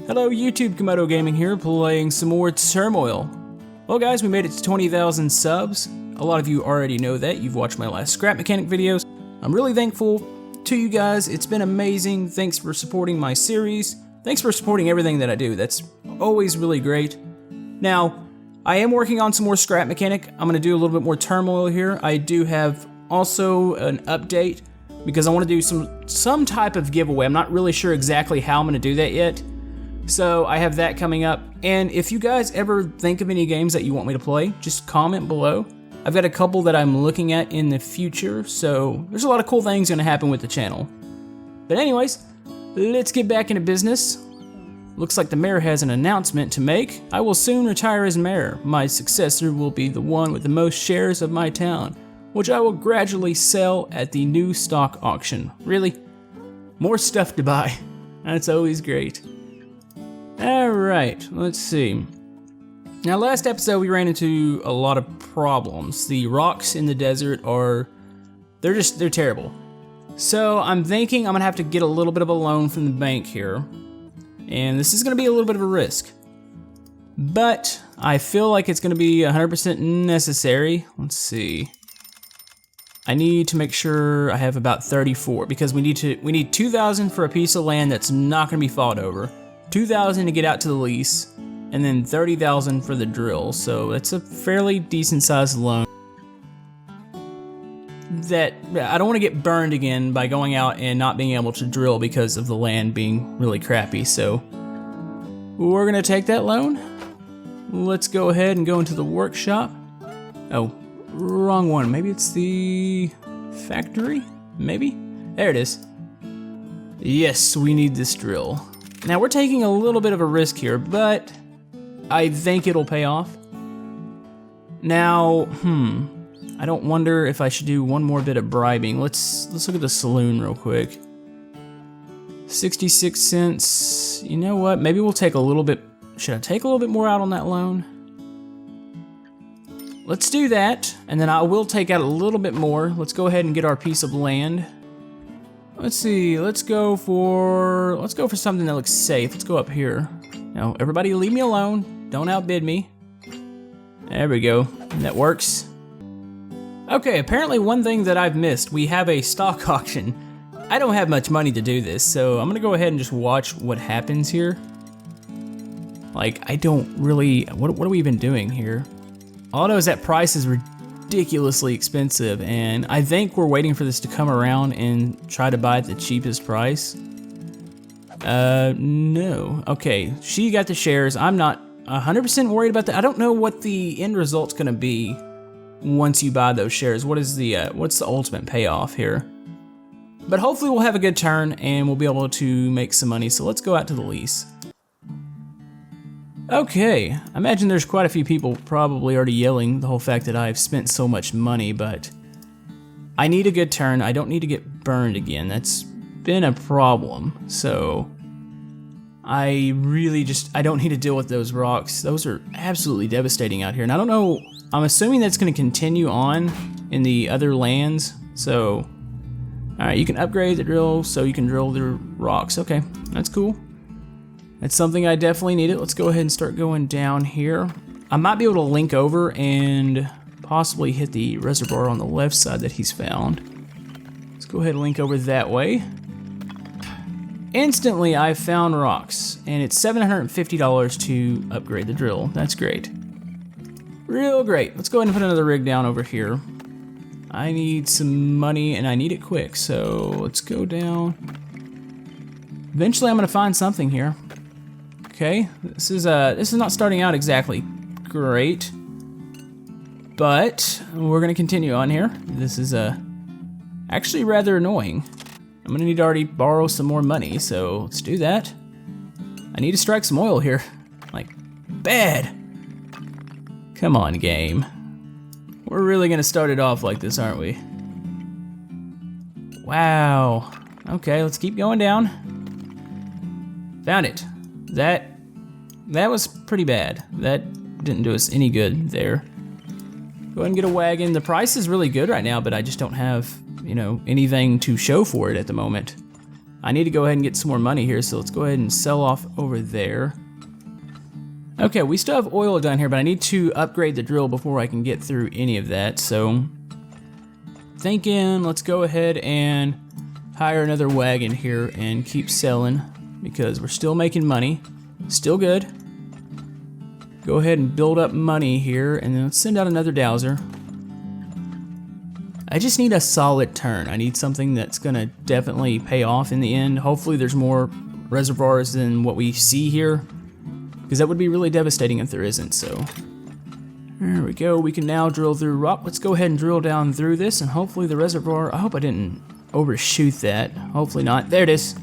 Hello YouTube, Camodo Gaming here, playing some more Turmoil. Well guys, we made it to 20,000 subs. A lot of you already know that, you've watched my last scrap mechanic videos. I'm really thankful to you guys, it's been amazing. Thanks for supporting my series. Thanks for supporting everything that I do, that's always really great. Now, I am working on some more scrap mechanic. I'm going to do a little bit more Turmoil here. I do have also an update because I want to do some type of giveaway. I'm not really sure exactly how I'm going to do that yet. So I have that coming up, and if you guys ever think of any games that you want me to play, just comment below. I've got a couple that I'm looking at in the future, so there's a lot of cool things going to happen with the channel. But anyways, let's get back into business. Looks like the mayor has an announcement to make. I will soon retire as mayor. My successor will be the one with the most shares of my town, which I will gradually sell at the new stock auction. Really? More stuff to buy. That's always great. Alright, let's see. Now last episode we ran into a lot of problems. The rocks in the desert they're terrible. So I'm thinking I'm gonna have to get a little bit of a loan from the bank here. And this is gonna be a little bit of a risk. But I feel like it's gonna be 100% necessary. Let's see. I need to make sure I have about 34 because we need 2,000 for a piece of land that's not gonna be fought over. 2,000 to get out to the lease, and then 30,000 for the drill, so that's a fairly decent sized loan. That I don't want to get burned again by going out and not being able to drill because of the land being really crappy, so we're gonna take that loan. Let's go ahead and go into the workshop. Oh, wrong one, maybe it's the factory? Maybe? There it is. Yes, we need this drill. Now we're taking a little bit of a risk here, but I think it'll pay off. Now, I don't wonder if I should do one more bit of bribing. Let's look at the saloon real quick. 66 cents. You know what? Maybe we'll take a little bit. Should I take a little bit more out on that loan? Let's do that, and then I will take out a little bit more. Let's go ahead and get our piece of land. Let's see, let's go for something that looks safe. Let's go up here. Now, everybody leave me alone. Don't outbid me. There we go, that works. Okay, apparently one thing that I've missed, we have a stock auction. I don't have much money to do this, so I'm gonna go ahead and just watch what happens here. Like, I don't really, what are we even doing here? All I know is that price is ridiculously expensive, and I think we're waiting for this to come around and try to buy at the cheapest price. No. Okay, she got the shares. I'm not 100% worried about that. I don't know what the end result's gonna be once you buy those shares. What's the ultimate payoff here? But hopefully we'll have a good turn and we'll be able to make some money, so let's go out to the lease. Okay, I imagine there's quite a few people probably already yelling the whole fact that I've spent so much money, but I need a good turn. I don't need to get burned again. That's been a problem, so I don't need to deal with those rocks. Those are absolutely devastating out here, and I don't know, I'm assuming that's gonna continue on in the other lands, so, all right, you can upgrade the drill so you can drill the rocks. Okay, that's cool. That's something I definitely needed. Let's go ahead and start going down here. I might be able to link over and possibly hit the reservoir on the left side that he's found. Let's go ahead and link over that way. Instantly, I found rocks, and it's $750 to upgrade the drill. That's great. Real great. Let's go ahead and put another rig down over here. I need some money, and I need it quick, so let's go down. Eventually, I'm gonna find something here. Okay, this is not starting out exactly great, but we're gonna continue on here. This is actually rather annoying. I'm gonna need to already borrow some more money, so let's do that. I need to strike some oil here, like bad. Come on, game. We're really gonna start it off like this, aren't we? Wow. Okay, let's keep going down. Found it. That was pretty bad. That didn't do us any good there. Go ahead and get a wagon. The price is really good right now, but I just don't have, you know, anything to show for it at the moment. I need to go ahead and get some more money here, so let's go ahead and sell off over there. Okay, we still have oil down here, but I need to upgrade the drill before I can get through any of that, so thinking let's go ahead and hire another wagon here and keep selling because we're still making money. Still good. Go ahead and build up money here and then let's send out another dowser. I just need a solid turn. I need something that's gonna definitely pay off in the end. Hopefully there's more reservoirs than what we see here, because that would be really devastating if there isn't. So there we go. We can now drill through rock. Let's go ahead and drill down through this and hopefully the reservoir, I hope I didn't overshoot that. Hopefully not. There it is.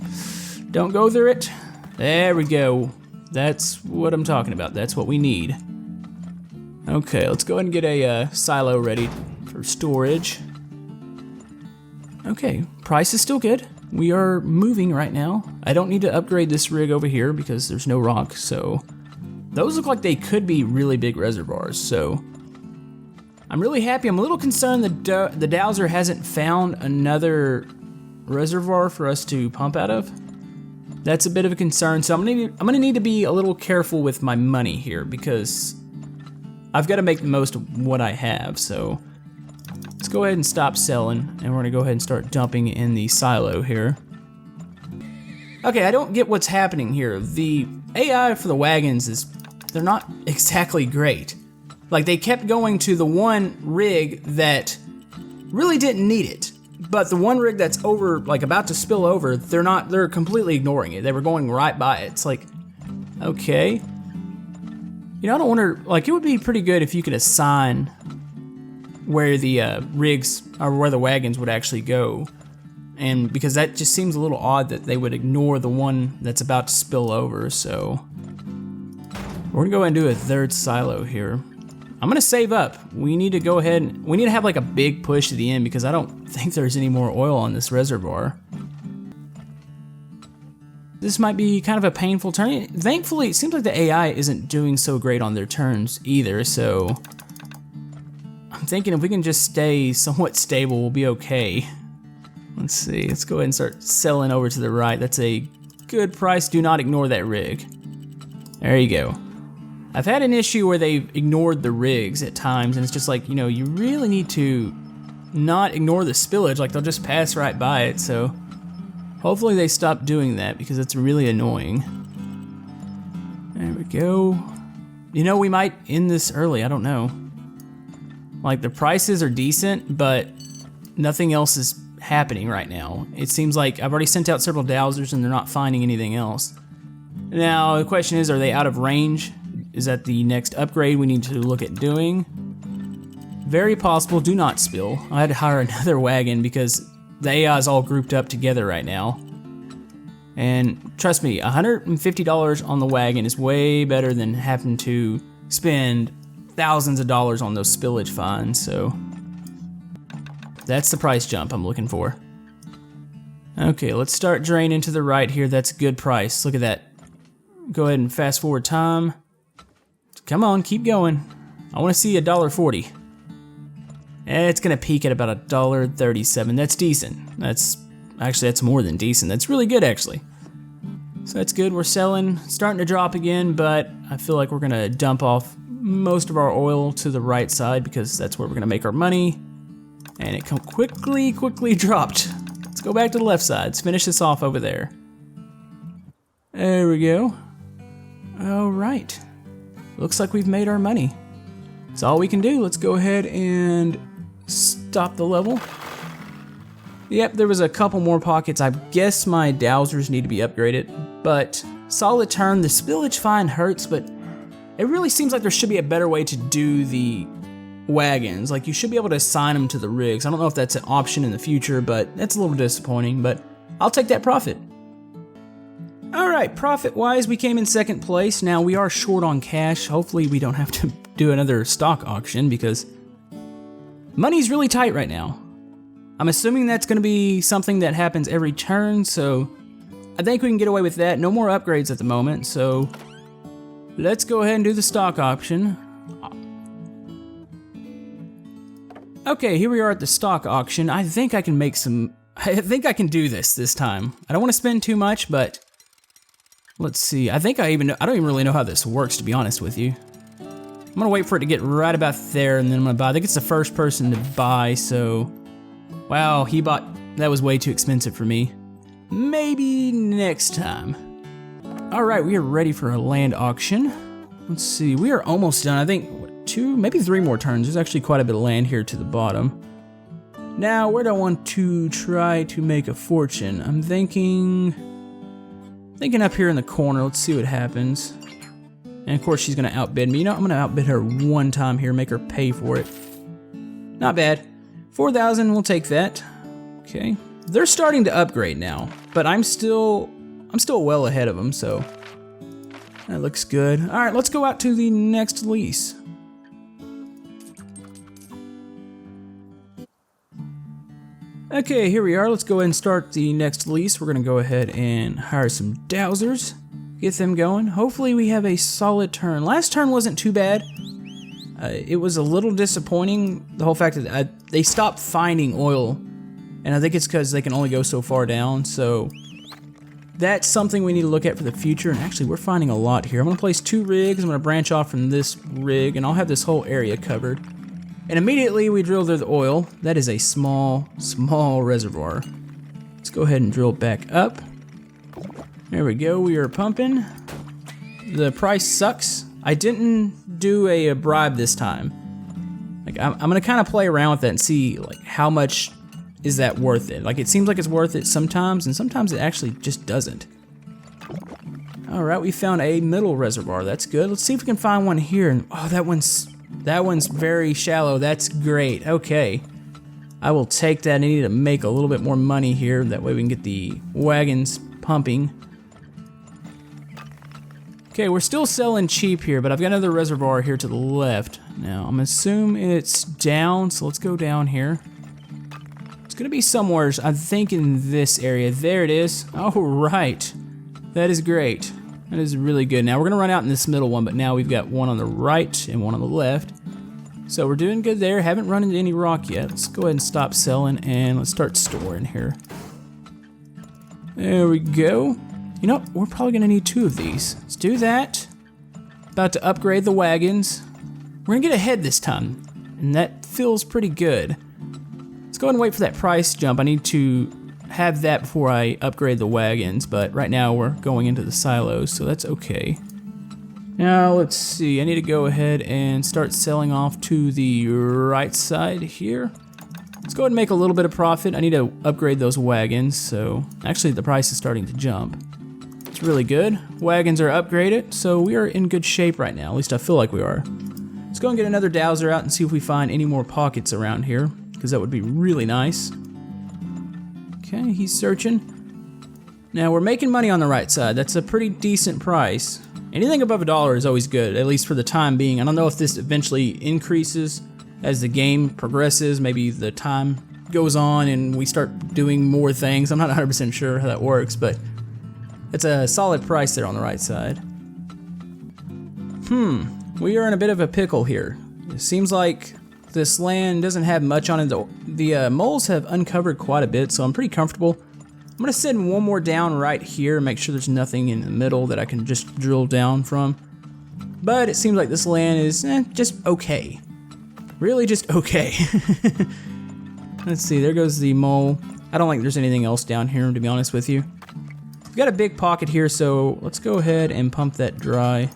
Don't go through it. There we go. That's what I'm talking about. That's what we need. Okay, let's go ahead and get a silo ready for storage. Okay, price is still good. We are moving right now. I don't need to upgrade this rig over here because there's no rock, so those look like they could be really big reservoirs, so I'm really happy. I'm a little concerned that the dowser hasn't found another reservoir for us to pump out of. That's a bit of a concern, so I'm gonna need to be a little careful with my money here because I've got to make the most of what I have, so let's go ahead and stop selling, and we're gonna go ahead and start dumping in the silo here. Okay, I don't get what's happening here. The AI for the wagons they're not exactly great. Like, they kept going to the one rig that really didn't need it, but the one rig that's over, like about to spill over, they're completely ignoring it. They were going right by it. It's like, okay. You know, I don't wonder, like, it would be pretty good if you could assign where the rigs or where the wagons would actually go. And because that just seems a little odd that they would ignore the one that's about to spill over, so we're gonna go ahead and do a third silo here. I'm gonna save up. We need to go ahead we need to have like a big push to the end because I don't think there's any more oil on this reservoir. This might be kind of a painful turn. Thankfully, it seems like the AI isn't doing so great on their turns either, so I'm thinking if we can just stay somewhat stable, we'll be okay. Let's see, let's go ahead and start selling over to the right. That's a good price. Do not ignore that rig. There you go. I've had an issue where they've ignored the rigs at times, and it's just like, you know, you really need to not ignore the spillage. Like, they'll just pass right by it, so hopefully they stop doing that because it's really annoying. There we go. You know, we might end this early, I don't know. Like, the prices are decent, but nothing else is happening right now. It seems like I've already sent out several dowsers and they're not finding anything else. Now, the question is, are they out of range? Is that the next upgrade we need to look at doing? Very possible. Do not spill. I had to hire another wagon because the AI is all grouped up together right now. And trust me, $150 on the wagon is way better than having to spend thousands of dollars on those spillage fines, so that's the price jump I'm looking for. Okay, let's start draining to the right here. That's a good price. Look at that. Go ahead and fast forward time. Come on, keep going. I want to see $1.40. It's gonna peak at about $1.37. That's decent. That's more than decent. That's really good, actually. So that's good. We're selling, starting to drop again, but I feel like we're gonna dump off most of our oil to the right side because that's where we're gonna make our money. And it quickly dropped. Let's go back to the left side. Let's finish this off over there. There we go. All right. Looks like we've made our money. That's all we can do. Let's go ahead and stop the level. Yep, there was a couple more pockets. I guess my dowsers need to be upgraded, but solid turn. The spillage fine hurts, but it really seems like there should be a better way to do the wagons. Like, you should be able to assign them to the rigs. I don't know if that's an option in the future, but that's a little disappointing, but I'll take that profit. Alright, profit-wise, we came in second place. Now, we are short on cash. Hopefully, we don't have to do another stock auction because money's really tight right now. I'm assuming that's going to be something that happens every turn, so I think we can get away with that. No more upgrades at the moment, so let's go ahead and do the stock auction. Okay, here we are at the stock auction. I think I can make some I think I can do this time. I don't want to spend too much, but let's see. I don't even really know how this works, to be honest with you. I'm gonna wait for it to get right about there, and then I'm gonna buy. I think it's the first person to buy, so. Wow, he bought, that was way too expensive for me. Maybe next time. All right, we are ready for a land auction. Let's see, we are almost done. I think, what, 2, maybe 3 more turns. There's actually quite a bit of land here to the bottom. Now, where do I want to try to make a fortune? I'm thinking up here in the corner. Let's see what happens. And of course, she's gonna outbid me. You know, I'm gonna outbid her one time here, make her pay for it. Not bad. 4,000, we'll take that. Okay. They're starting to upgrade now, but I'm still well ahead of them, so that looks good. All right, let's go out to the next lease. Okay, here we are. Let's go ahead and start the next lease. We're gonna go ahead and hire some dowsers, get them going. Hopefully we have a solid turn. Last turn wasn't too bad. It was a little disappointing, the whole fact that they stopped finding oil, and I think it's because they can only go so far down, so that's something we need to look at for the future. And actually, we're finding a lot here. I'm gonna place 2 rigs, I'm gonna branch off from this rig, and I'll have this whole area covered. And immediately we drill through the oil. That is a small reservoir. Let's go ahead and drill back up. There we go, we are pumping. The price sucks. I didn't do a bribe this time. Like I'm gonna kind of play around with that and see like how much is that worth it. Like it seems like it's worth it sometimes, and sometimes it actually just doesn't. All right, we found a middle reservoir. That's good. Let's see if we can find one here. And oh, that one's very shallow. That's great. Okay, I will take that. I need to make a little bit more money here. That way we can get the wagons pumping. Okay, we're still selling cheap here, but I've got another reservoir here to the left. Now, I'm assuming it's down, so let's go down here. It's gonna be somewhere, I think in this area. There it is. Oh, right. That is great. That is really good. Now, we're gonna run out in this middle one, but now we've got one on the right and one on the left. So we're doing good there. Haven't run into any rock yet. Let's go ahead and stop selling, and let's start storing here. There we go. You know, we're probably gonna need 2 of these. Let's do that. About to upgrade the wagons. We're gonna get ahead this time, and that feels pretty good. Let's go ahead and wait for that price jump. I need to have that before I upgrade the wagons, but right now we're going into the silos, so that's okay. Now, let's see. I need to go ahead and start selling off to the right side here. Let's go ahead and make a little bit of profit. I need to upgrade those wagons, so actually the price is starting to jump. It's really good. Wagons are upgraded, so we are in good shape right now. At least I feel like we are. Let's go and get another dowser out and see if we find any more pockets around here, because that would be really nice. Okay, he's searching. Now we're making money on the right side. That's a pretty decent price. Anything above $1 is always good, at least for the time being. I don't know if this eventually increases as the game progresses. Maybe the time goes on and we start doing more things. I'm not 100% sure how that works, but it's a solid price there on the right side. We are in a bit of a pickle here. It seems like this land doesn't have much on it. The moles have uncovered quite a bit, so I'm pretty comfortable. I'm gonna send one more down right here, make sure there's nothing in the middle that I can just drill down from. But it seems like this land is just okay. Really just okay. Let's see, there goes the mole. I don't think there's anything else down here, to be honest with you. We've got a big pocket here, so let's go ahead and pump that dry.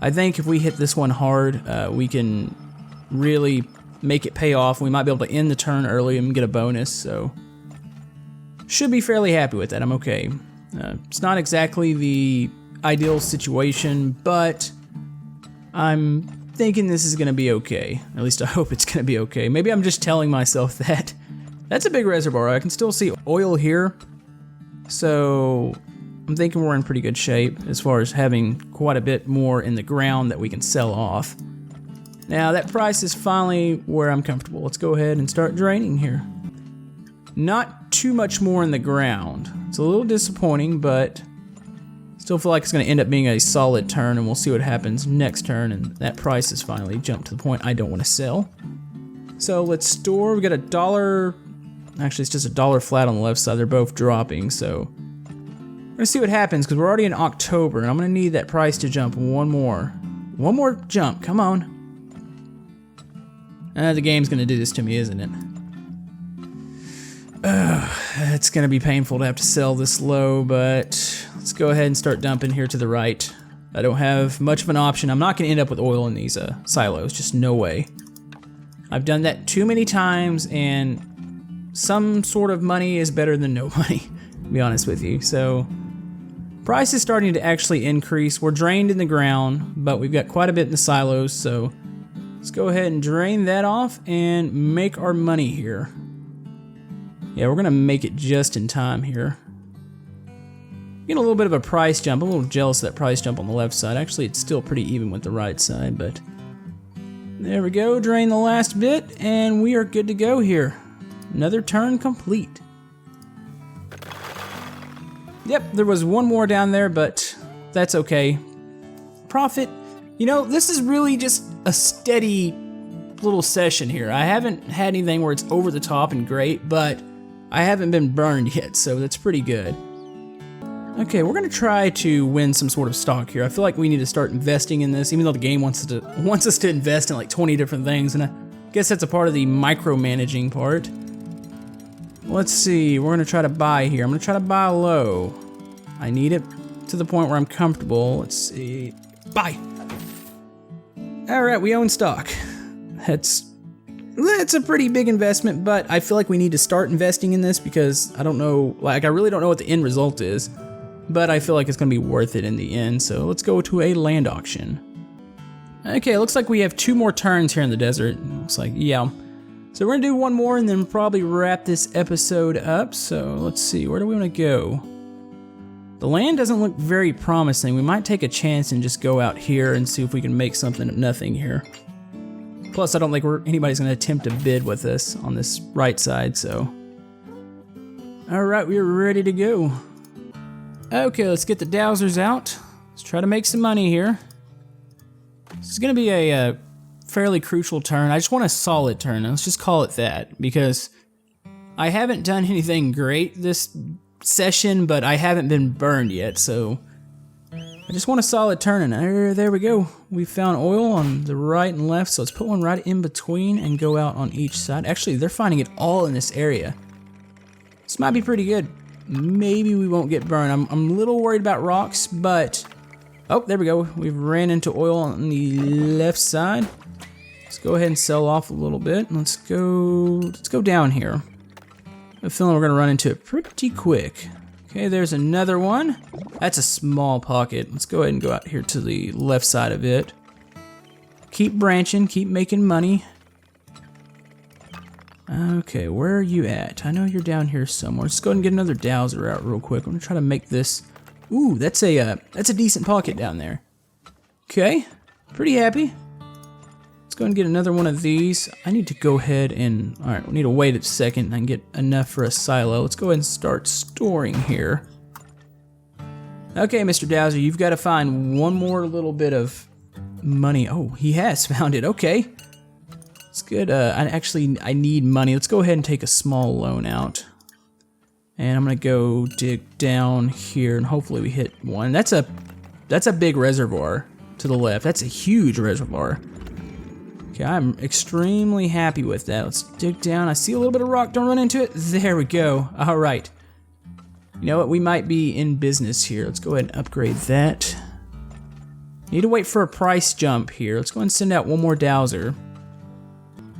I think if we hit this one hard, we can really make it pay off. We might be able to end the turn early and get a bonus, so should be fairly happy with that. I'm okay. It's not exactly the ideal situation, but I'm thinking this is gonna be okay. At least I hope it's gonna be okay. Maybe I'm just telling myself that. That's a big reservoir. I can still see oil here. So I'm thinking we're in pretty good shape as far as having quite a bit more in the ground that we can sell off. Now that price is finally where I'm comfortable. Let's go ahead and start draining here. Not too much more in the ground. It's a little disappointing, but still feel like it's gonna end up being a solid turn, and we'll see what happens next turn, and that price has finally jumped to the point I don't wanna sell. So let's store, we got $1 Actually, it's just $1 flat on the left side. They're both dropping, so we're gonna see what happens because we're already in October, and I'm gonna need that price to jump one more. One more jump, come on. The game's gonna do this to me, isn't it? It's gonna be painful to have to sell this low, but let's go ahead and start dumping here to the right. I don't have much of an option. I'm not gonna end up with oil in these silos, just no way. I've done that too many times, and some sort of money is better than no money, to be honest with you. So, price is starting to actually increase. We're drained in the ground, but we've got quite a bit in the silos, so let's go ahead and drain that off and make our money here. Yeah, we're gonna make it just in time here. Getting a little bit of a price jump. I'm a little jealous of that price jump on the left side. Actually, it's still pretty even with the right side, but there we go. Drain the last bit, and we are good to go here. Another turn complete. Yep, there was one more down there, but that's okay. Profit. You know, this is really just a steady little session here. I haven't had anything where it's over the top and great, but I haven't been burned yet, so that's pretty good. Okay, we're gonna try to win some sort of stock here. I feel like we need to start investing in this, even though the game wants us to invest in like 20 different things, and I guess that's a part of the micromanaging part. Let's see, we're gonna try to buy here. I'm gonna try to buy low. I need it to the point where I'm comfortable. Let's see, buy. All right, we own stock. That's a pretty big investment, but I feel like we need to start investing in this because I don't know, like I really don't know what the end result is, but I feel like it's gonna be worth it in the end. So let's go to a land auction. Okay, looks like we have 2 more turns here in the desert. Looks like, yeah. So we're gonna do one more and then probably wrap this episode up. So let's see, where do we wanna go? The land doesn't look very promising. We might take a chance and just go out here and see if we can make something of nothing here. Plus, I don't think anybody's gonna attempt to bid with us on this right side, so. All right, we're ready to go. Okay, let's get the dowsers out. Let's try to make some money here. This is gonna be a fairly crucial turn. I just want a solid turn. Let's just call it that, because I haven't done anything great this session, but I haven't been burned yet, so I just want a solid turn, and there we go. We found oil on the right and left, so let's put one right in between and go out on each side. Actually, they're finding it all in this area. This might be pretty good. Maybe we won't get burned. I'm a little worried about rocks, but oh, there we go. We've ran into oil on the left side. Let's go ahead and sell off a little bit. Let's go down here. I have a feeling we're gonna run into it pretty quick. Okay, there's another one. That's a small pocket. Let's go ahead and go out here to the left side of it. Keep branching, keep making money. Okay, where are you at? I know you're down here somewhere. Let's go ahead and get another dowser out real quick. I'm gonna try to make this. Ooh, that's a decent pocket down there. Okay, pretty happy. Let's go ahead and get another one of these. I need to go ahead and, all right, we need to wait a second and get enough for a silo. Let's go ahead and start storing here. Okay, Mr. Dowser, you've got to find one more little bit of money. Oh, he has found it, okay. It's good, I need money. Let's go ahead and take a small loan out. And I'm gonna go dig down here and hopefully we hit one. That's a big reservoir to the left. That's a huge reservoir. Okay, I'm extremely happy with that. Let's dig down. I see a little bit of rock. Don't run into it. There we go. All right. You know what? We might be in business here. Let's go ahead and upgrade that. Need to wait for a price jump here. Let's go ahead and send out one more dowser.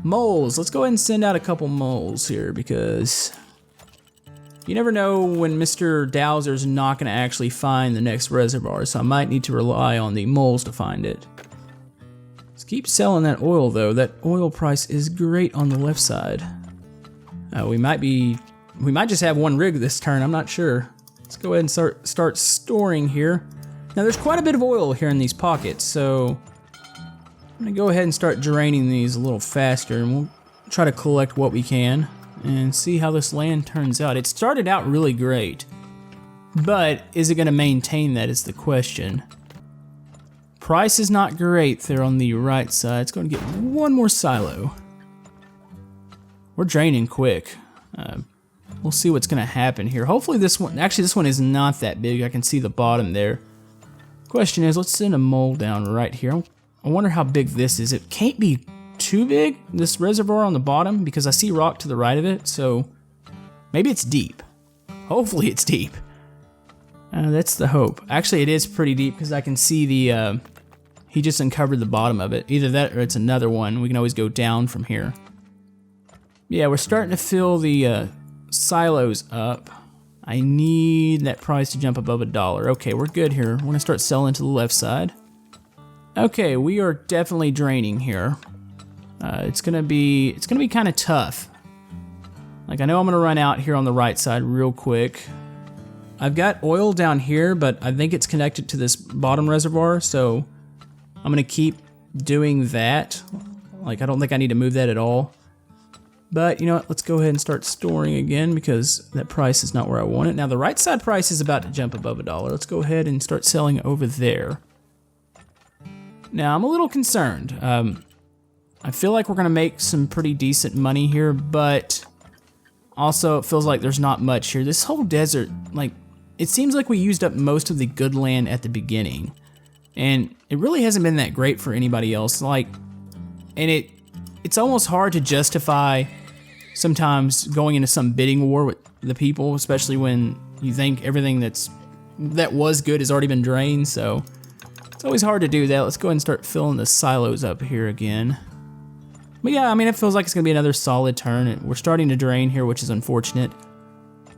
Moles. Let's go ahead and send out a couple moles here because you never know when Mr. Dowser's not going to actually find the next reservoir, so I might need to rely on the moles to find it. Let's keep selling that oil though. That oil price is great on the left side. We might just have one rig this turn, I'm not sure. Let's go ahead and start storing here. Now there's quite a bit of oil here in these pockets, so I'm gonna go ahead and start draining these a little faster and we'll try to collect what we can and see how this land turns out. It started out really great, but is it gonna maintain that is the question. Price is not great there on the right side. It's gonna get one more silo. We're draining quick. We'll see what's gonna happen here. Hopefully this one, actually this one is not that big. I can see the bottom there. Question is, let's send a mole down right here. I wonder how big this is. It can't be too big, this reservoir on the bottom, because I see rock to the right of it, so maybe it's deep. Hopefully it's deep. That's the hope. Actually, it is pretty deep because I can see the, he just uncovered the bottom of it. Either that or it's another one. We can always go down from here. Yeah, we're starting to fill the silos up. I need that price to jump above $1. Okay, we're good here. We're gonna start selling to the left side. Okay, we are definitely draining here. It's gonna be kind of tough. Like, I know I'm gonna run out here on the right side real quick. I've got oil down here, but I think it's connected to this bottom reservoir, so I'm gonna keep doing that. Like, I don't think I need to move that at all. But you know what, let's go ahead and start storing again because that price is not where I want it. Now the right side price is about to jump above $1. Let's go ahead and start selling over there. Now I'm a little concerned. I feel like we're gonna make some pretty decent money here, but also it feels like there's not much here. This whole desert, like, it seems like we used up most of the good land at the beginning. And it really hasn't been that great for anybody else. Like, and it's almost hard to justify sometimes going into some bidding war with the people, especially when you think everything that was good has already been drained, so it's always hard to do that. Let's go ahead and start filling the silos up here again. But yeah, I mean, it feels like it's gonna be another solid turn. We're starting to drain here, which is unfortunate,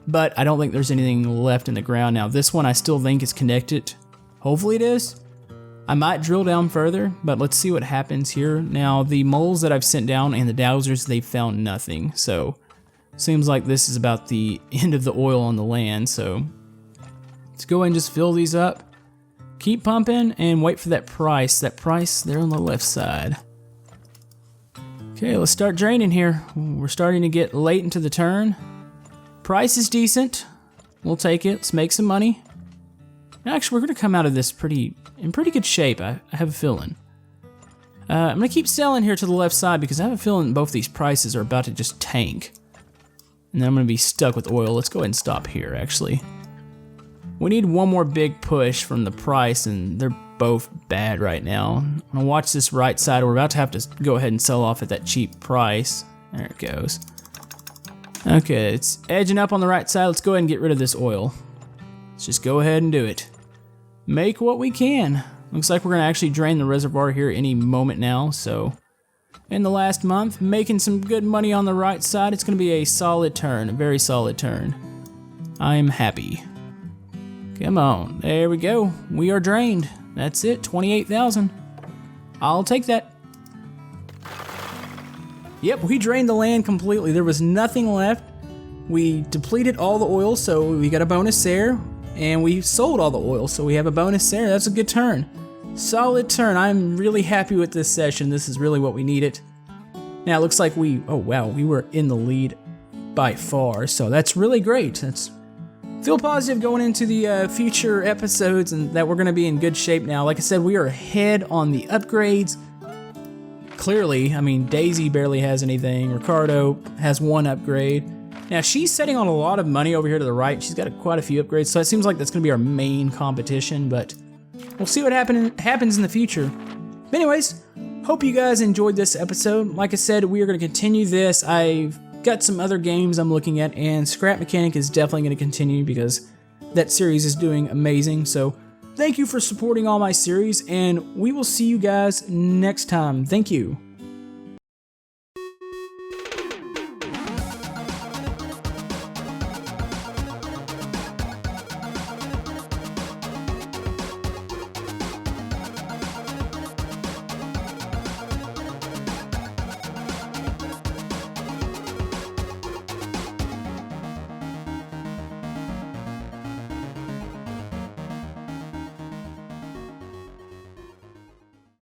but I don't think there's anything left in the ground. Now this one I still think is connected. Hopefully it is. I might drill down further, but let's see what happens here. Now, the moles that I've sent down and the dowsers, they found nothing. So, seems like this is about the end of the oil on the land. So, let's go ahead and just fill these up. Keep pumping and wait for that price. That price there on the left side. Okay, let's start draining here. We're starting to get late into the turn. Price is decent. We'll take it. Let's make some money. Actually, we're going to come out of this in pretty good shape, I have a feeling. I'm going to keep selling here to the left side because I have a feeling both these prices are about to just tank. And then I'm going to be stuck with oil. Let's go ahead and stop here, actually. We need one more big push from the price, and they're both bad right now. I'm going to watch this right side. We're about to have to go ahead and sell off at that cheap price. There it goes. Okay, it's edging up on the right side. Let's go ahead and get rid of this oil. Let's just go ahead and do it. Make what we can. Looks like we're gonna actually drain the reservoir here any moment now, so in the last month, making some good money on the right side. It's gonna be a solid turn, a very solid turn. I'm happy. Come on, there we go. We are drained. That's it, 28,000. I'll take that. Yep, we drained the land completely. There was nothing left. We depleted all the oil, so we got a bonus there. And we sold all the oil, so we have a bonus there. That's a good turn. Solid turn. I'm really happy with this session. This is really what we needed. Now it looks like oh wow, we were in the lead by far, so that's really great. Feel positive going into the future episodes and that we're gonna be in good shape now. Like I said, we are ahead on the upgrades. Clearly, I mean, Daisy barely has anything. Ricardo has one upgrade. Now, she's setting on a lot of money over here to the right. She's got quite a few upgrades, so it seems like that's going to be our main competition, but we'll see what happens in the future. But anyways, hope you guys enjoyed this episode. Like I said, we are going to continue this. I've got some other games I'm looking at, and Scrap Mechanic is definitely going to continue because that series is doing amazing. So thank you for supporting all my series, and we will see you guys next time. Thank you.